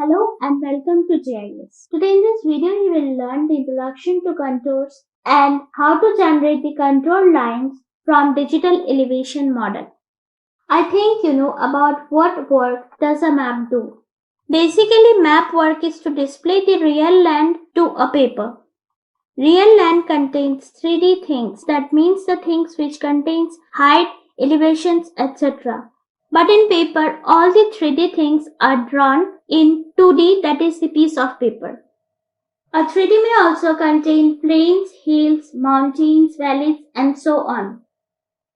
Hello and welcome to GIS. Today in this video you will learn the introduction to contours and how to generate the contour lines from digital elevation model. I think you know about what work does a map do. Basically, map work is to display the real land to a paper. Real land contains 3D things. That means the things which contains height, elevations, etc. But in paper, all the 3D things are drawn in 2D, that is the piece of paper. A 3D may also contain plains, hills, mountains, valleys, and so on.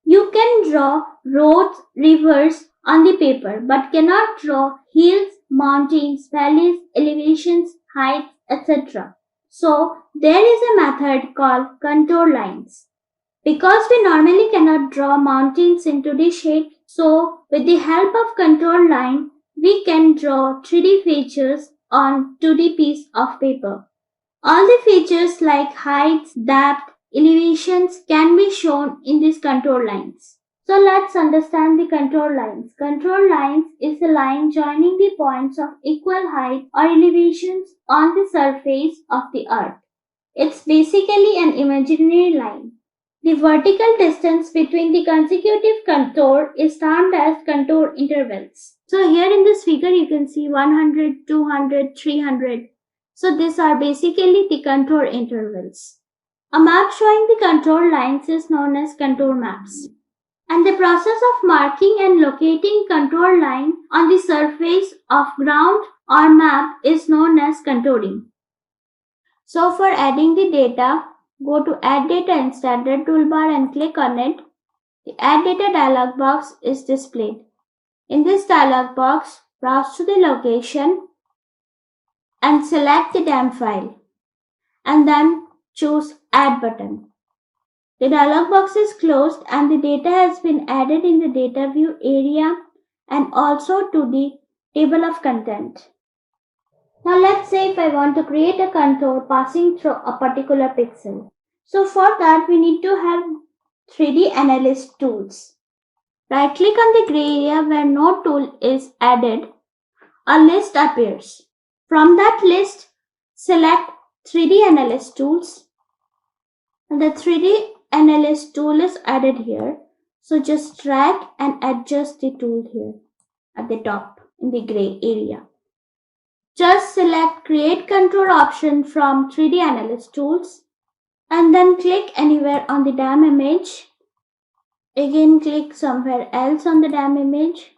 You can draw roads, rivers on the paper, but cannot draw hills, mountains, valleys, elevations, heights, etc. So, there is a method called contour lines. Because we normally cannot draw mountains in 2D shape, so with the help of contour line, we can draw 3D features on 2D piece of paper. All the features like heights, depth, elevations can be shown in these contour lines. So let's understand the contour lines. Contour lines is a line joining the points of equal height or elevations on the surface of the earth. It's basically an imaginary line. The vertical distance between the consecutive contour is termed as contour intervals. So here in this figure you can see 100, 200, 300. So these are basically the contour intervals. A map showing the contour lines is known as contour maps. And the process of marking and locating contour line on the surface of ground or map is known as contouring. So for adding the data, go to Add Data in Standard Toolbar and click on it. The Add Data dialog box is displayed. In this dialog box, browse to the location and select the DEM file and then choose Add button. The dialog box is closed and the data has been added in the data view area and also to the table of content. Now let's say if I want to create a contour passing through a particular pixel. So for that we need to have 3D analyst tools. Right click on the gray area where no tool is added. A list appears. From that list, select 3D analyst tools. And the 3D analyst tool is added here. So just drag and adjust the tool here at the top in the gray area. Just select Create Contour option from 3D Analyst Tools and then click anywhere on the DEM image. Again click somewhere else on the DEM image.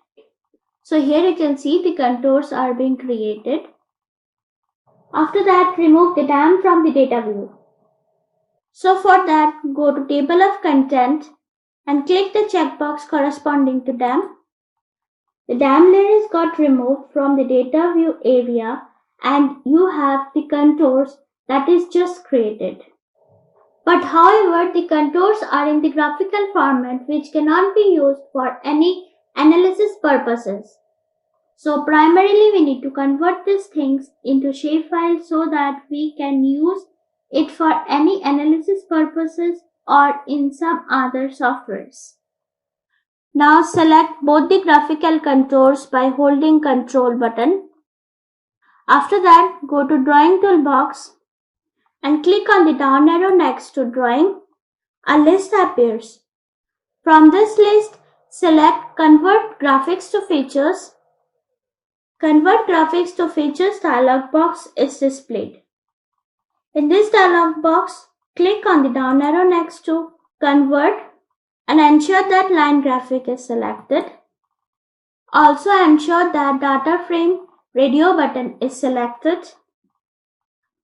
So here you can see the contours are being created. After that, remove the DEM from the data view. So for that, go to Table of Content and click the checkbox corresponding to DEM. The DEM layer is got removed from the data view area and you have the contours that is just created. But however, the contours are in the graphical format which cannot be used for any analysis purposes. So primarily we need to convert these things into shapefile so that we can use it for any analysis purposes or in some other softwares. Now select both the graphical contours by holding Ctrl button. After that, go to Drawing Toolbox and click on the down arrow next to Drawing. A list appears. From this list, select Convert Graphics to Features. Convert Graphics to Features dialog box is displayed. In this dialog box, click on the down arrow next to Convert and ensure that line graphic is selected. Also ensure that data frame radio button is selected.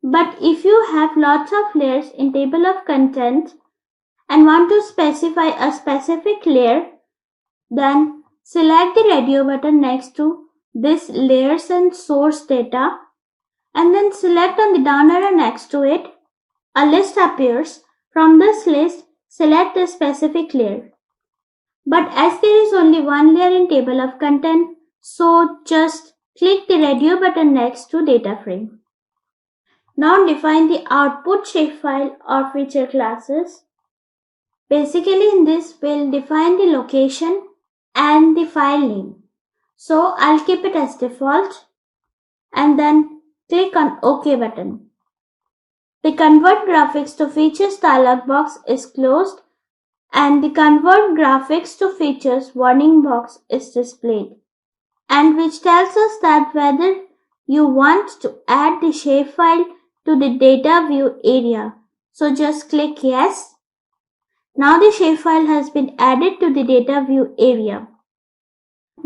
But if you have lots of layers in table of content and want to specify a specific layer, then select the radio button next to this layers and source data and then select on the down arrow next to it. A list appears. From this list, select the specific layer. But as there is only one layer in table of content, so just click the radio button next to data frame. Now define the output shapefile or feature classes. Basically in this we'll define the location and the file name. So I'll keep it as default. and then click on OK button. The Convert Graphics to Features dialog box is closed and the Convert Graphics to Features warning box is displayed, and which tells us that whether you want to add the shapefile to the data view area. So just click yes. Now the shapefile has been added to the data view area.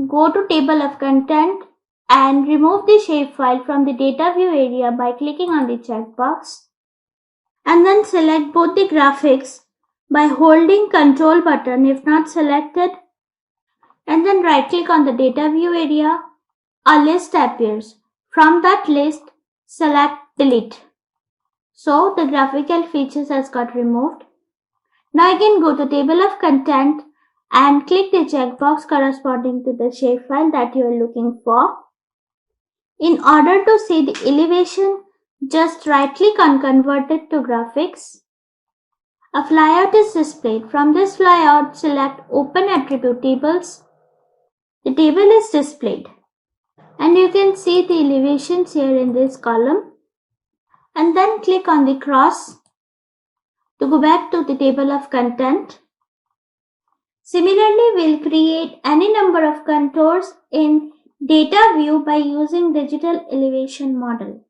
Go to Table of Content and remove the shapefile from the data view area by clicking on the checkbox, and then select both the graphics by holding Control button if not selected, and then right click on the data view area. A list appears. From that list, select Delete. So the graphical features has got removed. Now again go to Table of Content and click the checkbox corresponding to the shapefile that you are looking for. In order to see the elevation, just right click on Convert it to Graphics. A flyout is displayed. From this flyout, select Open Attribute Tables. The table is displayed, and you can see the elevations here in this column. And then click on the cross to go back to the Table of Content. Similarly, we'll create any number of contours in Data View by using Digital Elevation Model.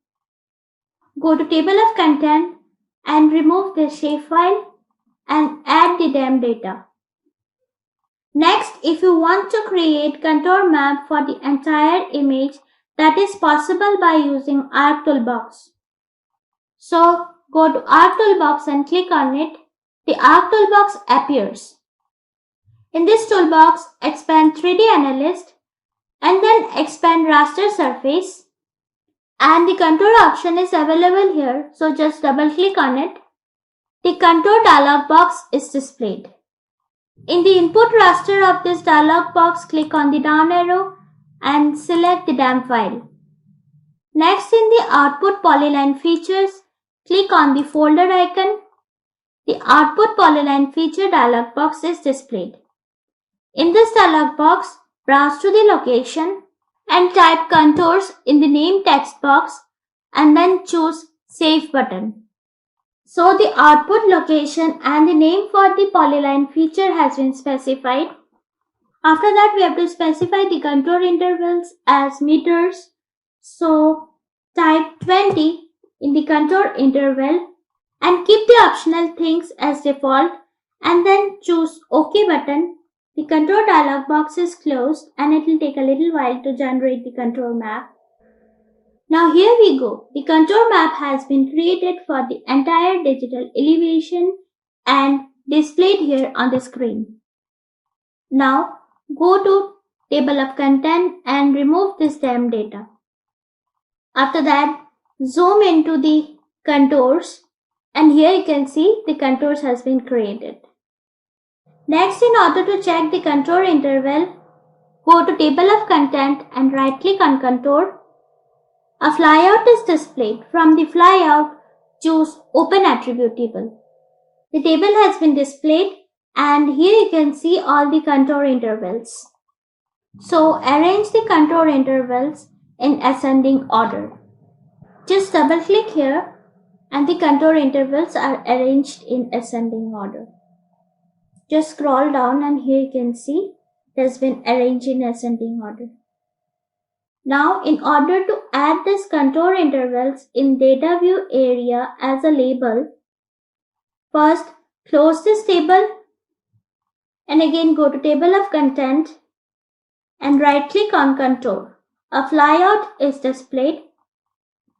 Go to Table of Content and remove the shapefile and add the DEM data. Next, if you want to create contour map for the entire image, that is possible by using Arc Toolbox. So, go to Arc Toolbox and click on it. The Arc Toolbox appears. In this toolbox, expand 3D Analyst and then expand Raster Surface. And the contour option is available here, so just double click on it. The contour dialog box is displayed. In the input raster of this dialog box, click on the down arrow and select the DEM file. Next, in the output polyline features, click on the folder icon. The output polyline feature dialog box is displayed. In this dialog box, browse to the location and type contours in the name text box and then choose Save button. So the output location and the name for the polyline feature has been specified. After that, we have to specify the contour intervals as meters. So type 20 in the contour interval and keep the optional things as default and then choose OK button. The contour dialog box is closed and it will take a little while to generate the contour map. Now here we go. The contour map has been created for the entire digital elevation and displayed here on the screen. Now go to Table of Content and remove this DEM data. After that, zoom into the contours and here you can see the contours has been created. Next, in order to check the contour interval, go to Table of Content and right click on Contour. A flyout is displayed. From the flyout, choose Open Attribute Table. The table has been displayed and here you can see all the contour intervals. So arrange the contour intervals in ascending order. Just double click here and the contour intervals are arranged in ascending order. Just scroll down and here you can see it has been arranged in ascending order. Now, in order to add this contour intervals in data view area as a label, first close this table and again go to Table of Content and right click on Contour. A flyout is displayed.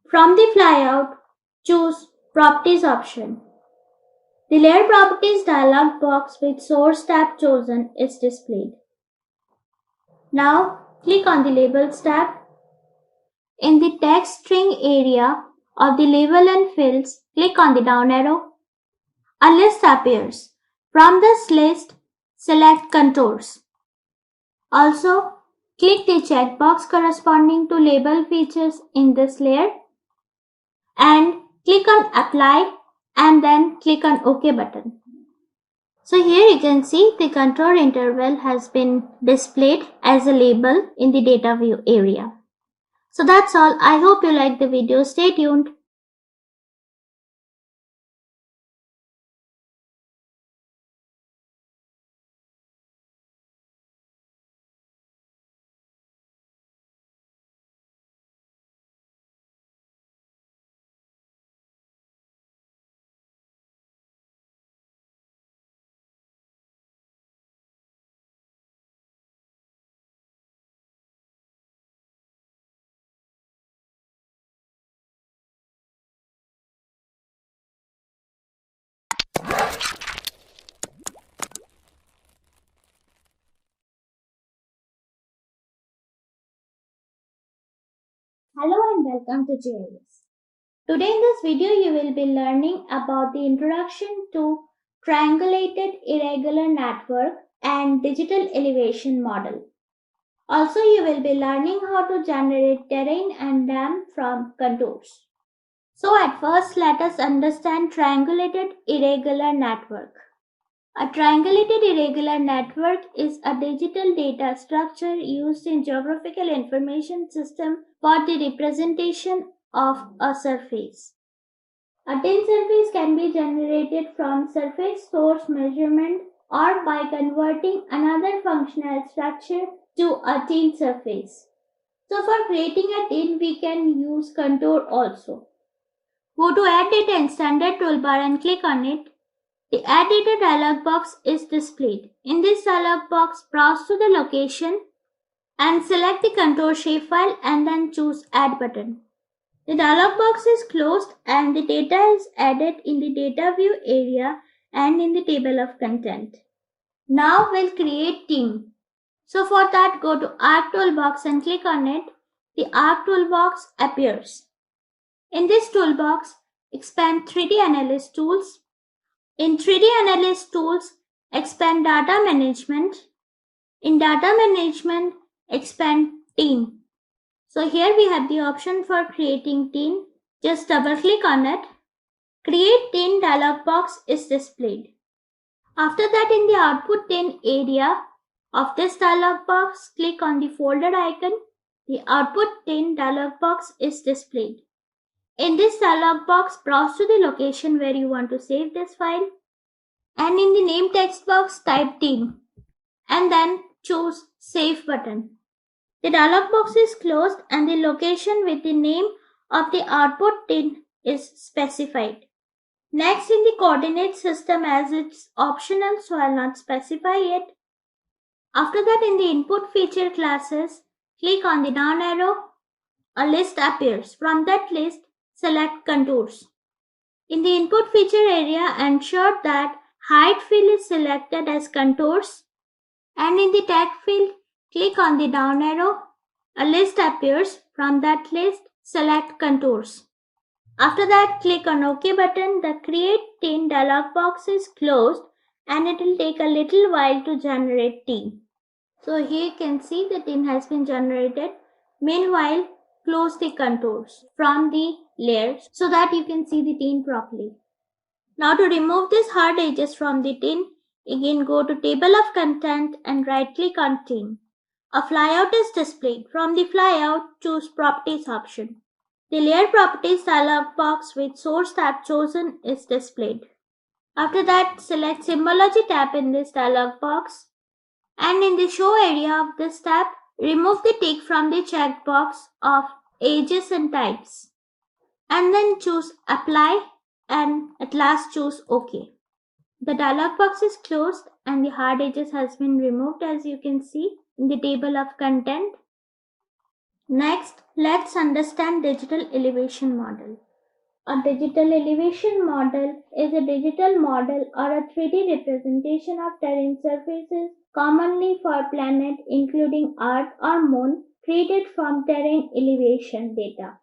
From the flyout, choose Properties option. The Layer Properties dialog box with Source tab chosen is displayed. Now, click on the Labels tab. In the text string area of the label and fields, click on the down arrow. A list appears. From this list, select Contours. Also, click the checkbox corresponding to label features in this layer and click on Apply and then click on OK button. So here you can see the contour interval has been displayed as a label in the data view area. So that's all. I hope you liked the video. Stay tuned. Hello and welcome to GIS. Today in this video you will be learning about the introduction to triangulated irregular network and digital elevation model. Also you will be learning how to generate terrain and DEM from contours. So at first let us understand triangulated irregular network. A triangulated irregular network is a digital data structure used in geographical information system for the representation of a surface. A tin surface can be generated from surface source measurement or by converting another functional structure to a tin surface. So for creating a tin, we can use contour also. Go to Add Data in Standard toolbar and click on it. The Add Data dialog box is displayed. In this dialog box, browse to the location and select the contour shapefile and then choose Add button. The dialog box is closed and the data is added in the data view area and in the table of content. Now we'll create tin. So for that, go to Arc toolbox and click on it. The Arc toolbox appears. In this toolbox, expand 3D Analyst tools. In 3D Analyst tools, expand Data Management. In Data Management, expand Tin. So here we have the option for creating tin. Just double click on it. Create tin dialog box is displayed. After that, in the output tin area of this dialog box, click on the folder icon. The output tin dialog box is displayed. In this dialog box, browse to the location where you want to save this file. And in the name text box, type tin. And then choose Save button. The dialog box is closed and the location with the name of the output tin is specified. Next, in the coordinate system, as it's optional, so I'll not specify it. After that, in the input feature classes, click on the down arrow. A list appears. From that list, select contours. In the input feature area, ensure that height field is selected as contours. And in the tag field, click on the down arrow. A list appears. From that list, select contours. After that, click on OK button. The Create Tin dialog box is closed and it will take a little while to generate tin. So here you can see the tin has been generated. Meanwhile, close the contours from the layers so that you can see the tin properly. Now to remove these hard edges from the tin, again go to Table of Content and right click on tin. A flyout is displayed. From the flyout, choose Properties option. The Layer Properties dialog box with Source tab chosen is displayed. After that, select Symbology tab in this dialog box. And in the Show area of this tab, remove the tick from the checkbox of Edges and Types. And then choose Apply and at last choose OK. The dialog box is closed and the hard edges has been removed, as you can see in the table of content. Next, let's understand digital elevation model. A digital elevation model is a digital model or a 3D representation of terrain surfaces commonly for planet including Earth or Moon created from terrain elevation data.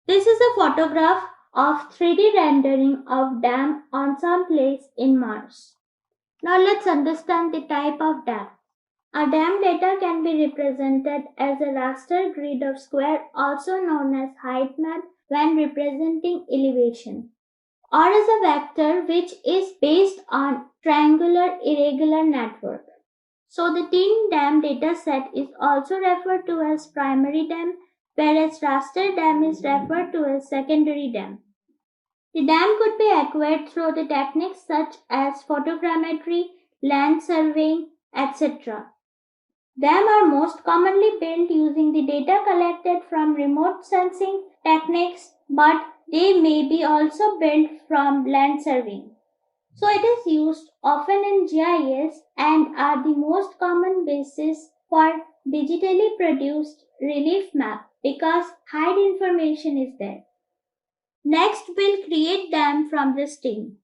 This is a photograph of 3D rendering of dam on some place in Mars. Now let's understand the type of dam. A dam data can be represented as a raster grid of square, also known as height map when representing elevation, or as a vector which is based on triangular irregular network. So the tin dam data set is also referred to as primary dam, whereas raster DEM is referred to as secondary DEM. The DEM could be acquired through the techniques such as photogrammetry, land surveying, etc. DEM are most commonly built using the data collected from remote sensing techniques, but they may be also built from land surveying. So it is used often in GIS and are the most common basis for digitally produced relief map because hide information is there. Next, we'll create them from this team.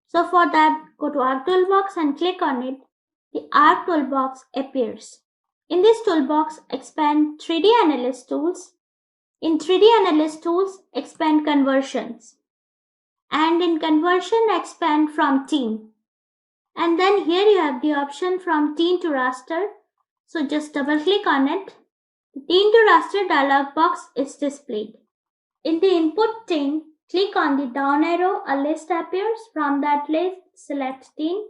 So for that, go to Arc Toolbox and click on it. The Arc Toolbox appears. In this toolbox, expand 3D Analyst tools. In 3D Analyst tools, expand conversions. And in conversion, expand from team. And then here you have the option from team to raster. So just double click on it. The team to raster dialog box is displayed. In the input team, click on the down arrow, a list appears. From that list, select team.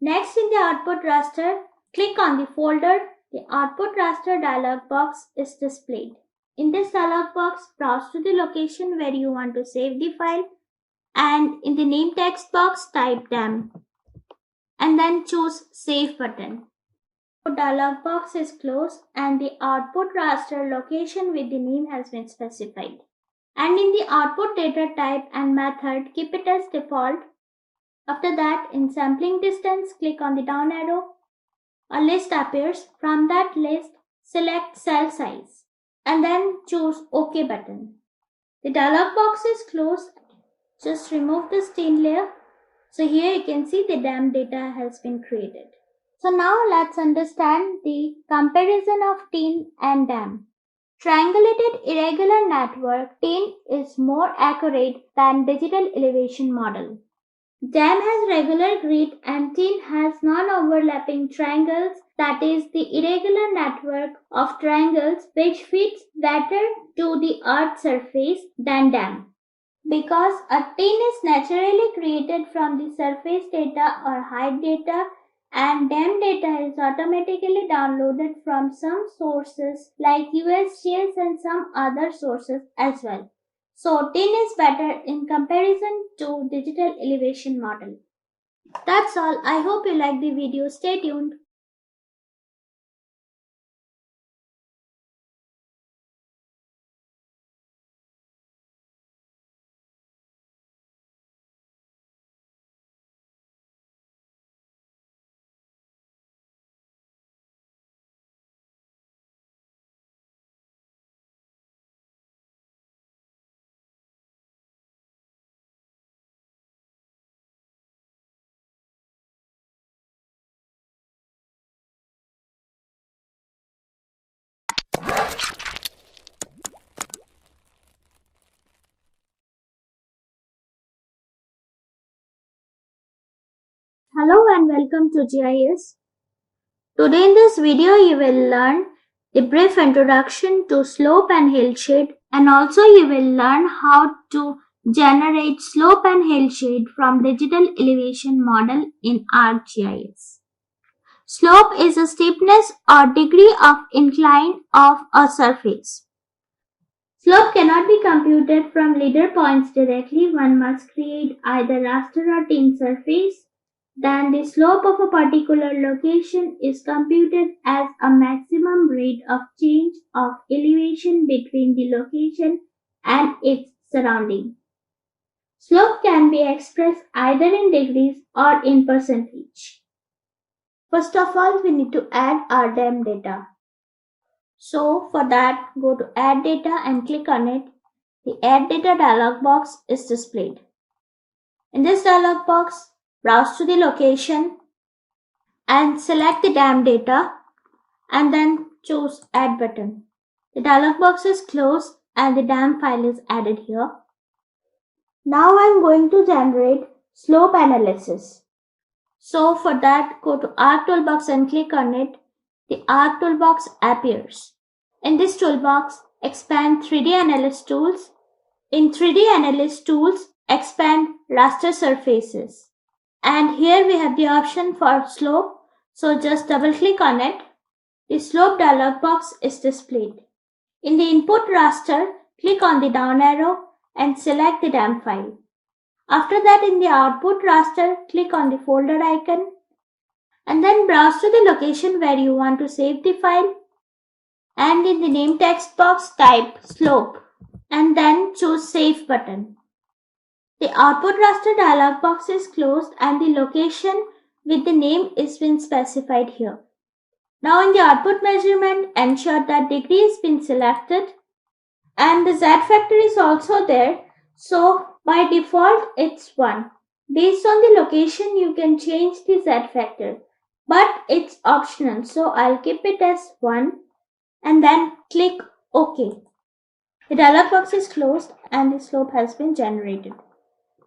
Next in the output raster, click on the folder. The output raster dialog box is displayed. In this dialog box, browse to the location where you want to save the file and in the name text box, type DEM and then choose Save button. The dialog box is closed and the output raster location with the name has been specified. And in the output data type and method, keep it as default. After that, in sampling distance, click on the down arrow. A list appears. From that list, select cell size and then choose OK button. The dialog box is closed. Just remove the stain layer. So here you can see the DEM data has been created. So now let's understand the comparison of TIN and DEM. Triangulated irregular network TIN is more accurate than digital elevation model. DEM has regular grid and TIN has non-overlapping triangles, that is the irregular network of triangles which fits better to the earth surface than DEM. Because a TIN is naturally created from the surface data or height data and DEM data is automatically downloaded from some sources like USGS and some other sources as well. So TIN is better in comparison to digital elevation model. That's all. I hope you like the video. Stay tuned. Hello and welcome to GIS. Today in this video you will learn the brief introduction to slope and hillshade and also you will learn how to generate slope and hillshade from digital elevation model in ArcGIS. Slope is a steepness or degree of incline of a surface. Slope cannot be computed from leader points directly. One must create either raster or TIN surface. Then the slope of a particular location is computed as a maximum rate of change of elevation between the location and its surrounding. Slope can be expressed either in degrees or in percentage. First of all, we need to add our DEM data. So for that, go to Add Data and click on it. The Add Data dialog box is displayed. In this dialog box, browse to the location and select the DEM data and then choose Add button. The dialog box is closed and the DEM file is added here. Now I'm going to generate slope analysis. So for that, go to Arc Toolbox and click on it. The Arc Toolbox appears. In this toolbox, expand 3D Analyst tools. In 3D Analyst tools, expand raster surfaces. And here we have the option for slope. So just double click on it. The slope dialog box is displayed. In the input raster, click on the down arrow and select the DEM file. After that, in the output raster, click on the folder icon and then browse to the location where you want to save the file, and in the name text box type slope and then choose save button. The output raster dialog box is closed and the location with the name is been specified here. Now in the output measurement, ensure that degree has been selected and the Z factor is also there. So by default it's 1. Based on the location you can change the Z factor, but it's optional, so I'll keep it as 1 and then click OK. The dialog box is closed and the slope has been generated.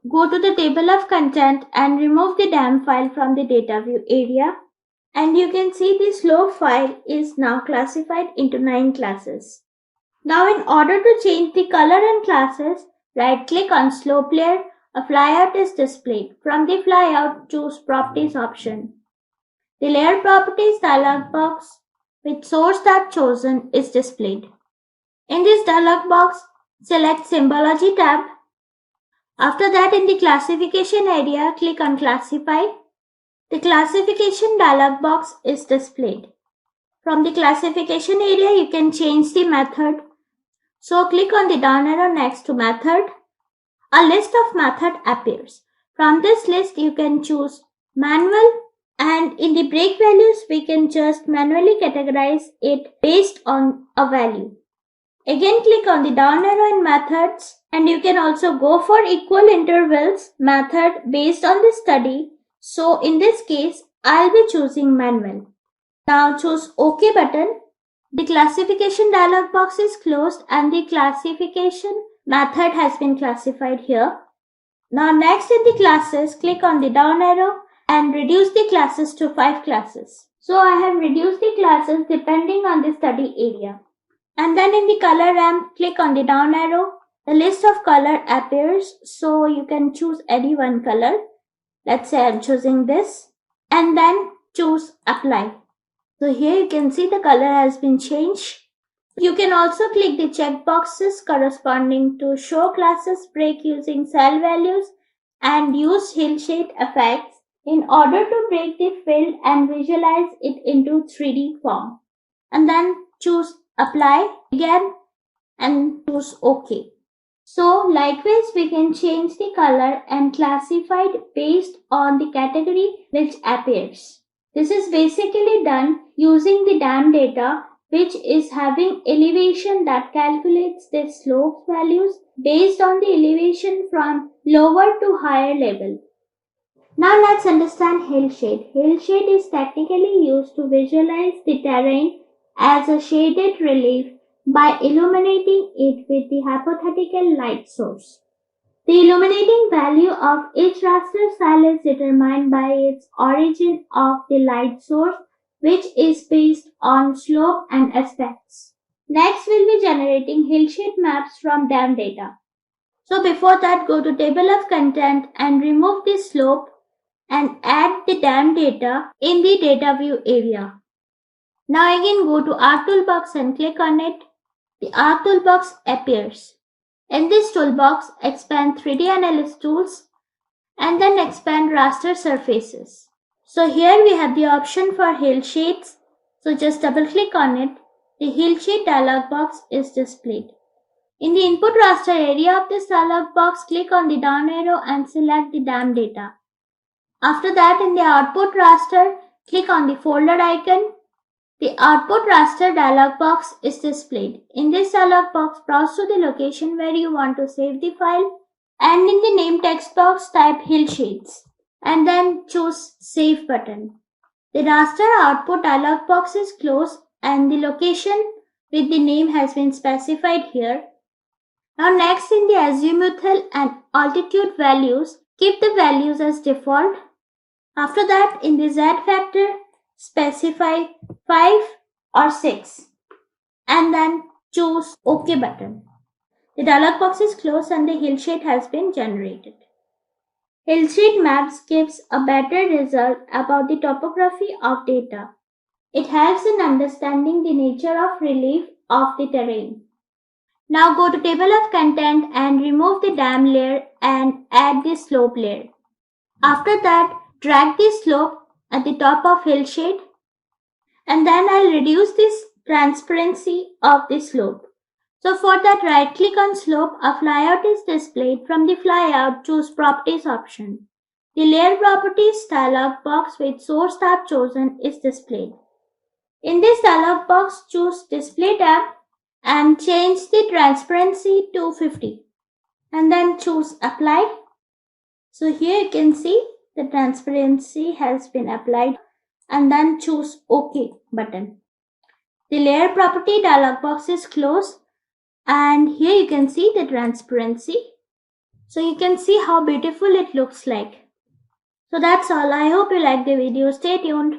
Go to the table of content and remove the DEM file from the data view area, and you can see the slope file is now classified into 9 classes. Now in order to change the color and classes, right click on slope layer. A flyout is displayed. From the flyout, choose properties option. The layer properties dialog box with source tab chosen is displayed. In this dialog box, select symbology tab. After that, in the classification area, click on classify. The classification dialog box is displayed. From the classification area, you can change the method. So click on the down arrow next to method. A list of method appears. From this list, you can choose manual, and in the break values, we can just manually categorize it based on a value. Again, click on the down arrow in methods, and you can also go for equal intervals method based on the study. So in this case, I'll be choosing manual. Now choose OK button. The classification dialog box is closed and the classification method has been classified here. Now next in the classes, click on the down arrow and reduce the classes to 5 classes. So I have reduced the classes depending on the study area. And then in the color ramp, click on the down arrow. The list of color appears, so you can choose any one color. Let's say I'm choosing this, and then choose apply. So here you can see the color has been changed. You can also click the check boxes corresponding to show classes break using cell values and use Hillshade effects in order to break the field and visualize it into 3D form. And then choose apply again and choose OK. So likewise we can change the color and classify it based on the category which appears. This is basically done using the DEM data, which is having elevation that calculates the slope values based on the elevation from lower to higher level. Now let's understand Hillshade. Hillshade is technically used to visualize the terrain as a shaded relief by illuminating it with the hypothetical light source. The illuminating value of each raster cell is determined by its origin of the light source, which is based on slope and aspects. Next, we'll be generating Hillshade maps from DEM data. So before that, go to table of content and remove the slope and add the DEM data in the data view area. Now again go to Arc Toolbox and click on it. The Arc Toolbox appears. In this toolbox, expand 3D Analyst tools and then expand raster surfaces. So here we have the option for Hillshades. So just double click on it. The Hillshade dialog box is displayed. In the input raster area of this dialog box, click on the down arrow and select the DEM data. After that, in the output raster, click on the folder icon. The output raster dialog box is displayed. In this dialog box, browse to the location where you want to save the file, and in the name text box type Hillshades and then choose save button. The raster output dialog box is closed and the location with the name has been specified here. Now next, in the azimuthal and altitude values, keep the values as default. After that, in the Z factor, specify 5 or 6 and then choose OK button. The dialog box is closed and the Hillshade has been generated. Hillshade maps gives a better result about the topography of data. It helps in understanding the nature of relief of the terrain. Now go to table of content and remove the dam layer and add the slope layer. After that, drag the slope at the top of Hillshade, and then I'll reduce this transparency of the slope. So for that, right click on slope, a flyout is displayed. From the flyout, choose properties option. The layer properties dialog box with source tab chosen is displayed. In this dialog box, choose display tab and change the transparency to 50 and then choose apply. So here you can see the transparency has been applied and then choose OK button. The layer property dialog box is closed and here you can see the transparency. So you can see how beautiful it looks like. So that's all. I hope you like the video. Stay tuned.